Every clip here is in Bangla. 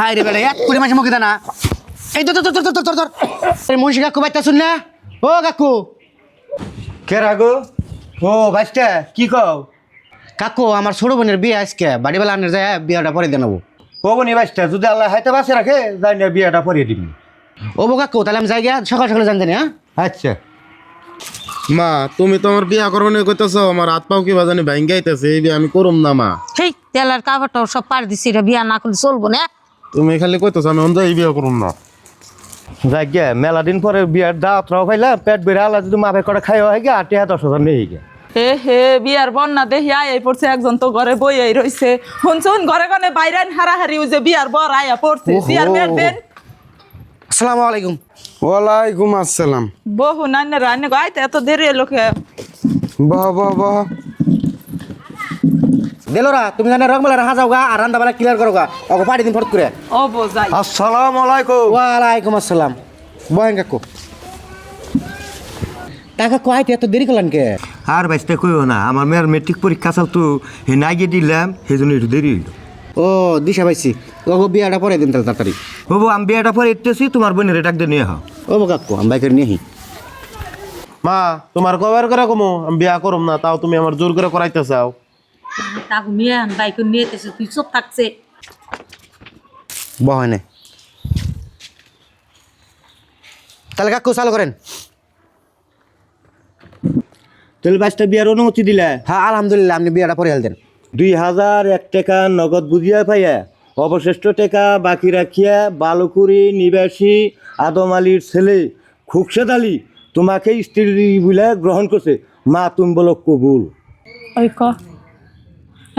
হাই রে বেড়ে এক করে মাসে মুখে দে না এই তো মহিষী কাকু বাইতে শুন না ও কাকু কে রাগো ও ভাইস্টা কি কও কাকু আমার ছোট বোনের বিয়ে আজকে বাড়িবেলা আনের যায় বিয়েটা পরে দিয়ে নেবো ও বনি ভাইস্টা যদি আল্লাহ হাইতে বাঁচে রাখে যাই না বিয়েটা পরিয়ে দিবি ও বো কাকু তাহলে আমি যাই গিয়া সকাল সকালে জানতেন হ্যাঁ আচ্ছা মা তুমি তো আমার বিয়া করবে না কইতেছো আমার হাত পাও কি বাজানি ভাঙ্গে আইতেছে এই বিয়া আমি করুম না মা সেই তেলের কাপড়টাও সব পার দিছি রে বিয়া না করলে চলবো না তুমি খালি কইতেছো আমি অন্ধ এই বিয়া করুম না যাই গে মেলা দিন পরে বিয়ের দাওয়াত রাও পাইলা পেট বেড়ে আল্লাহ যদি মাফে করে খাই হয়ে গে 8,000 নেই গে হে হে বিয়ার বন্যা দেখি আয় পড়ছে একজন তো ঘরে বই এই রইছে শুনছুন ঘরে ঘরে বাইরে হারাহারি যে বিয়ার বর আয়া পড়ছে বিয়ার মেয়ের বেন আসসালামু আলাইকুম ওয়ালাইকুম আসসালাম বহু নান্নে রান্নে গাইতে এত দেরি লোকে বাহ বাহ বাহ দেলোরা তুমি জানে রংবেলা রাখা যাও গা আর রান্দাবেলা ক্লিয়ার করো গা ওকে পাড়ি দিন ফট করে ও বোঝাই আসসালামু আলাইকুম ওয়ালাইকুম আসসালাম বহেন কাকু টাকা কয়তে এত দেরি করলেন কে আর ভাইস্টা কইও না আমার মেয়ের মেট্রিক পরীক্ষা চাল তো হে নাইগে দিলাম সেই জন্য একটু দেরি হইল ও দিশা পাইছি ওকে বিয়াটা পরে দিন তাহলে তাড়াতাড়ি বাবু আমি বিয়েটা পরে ইতেছি তোমার বোনের ডাক দিয়ে নিয়ে হও ও বো কাকু আমি বাইকের নিয়ে মা তোমার কবার করে কমো আমি বিয়া করুম না তাও তুমি আমার জোর করে করাইতে চাও তাকে নিয়ে আন বাইক নিয়ে এসে তুই চুপ থাকছে বহেনে তাহলে কাকু চালু করেন তাহলে বাইশটা বিয়ার অনুমতি দিলা হ্যাঁ আলহামদুলিল্লাহ আপনি বিয়াটা পরে হেলতেন 2,001 টাকা নগদ বুঝিয়া পাইয়া অবশিষ্ট টাকা বাকি রাখিয়া বালুকুড়ি নিবাসী আদম আলীর ছেলে খুকশেদ আলী তোমাকে স্ত্রী বলে গ্রহণ করছে মা তুমি বলো কবুল ওই ক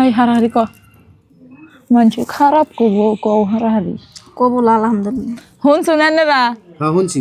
এই হারাহারি ক মানুষ খারাপ কব কও হারাহারি কবুল আলহামদুলিল্লাহ শুনছুন নান্নেরা হ্যাঁ শুনছি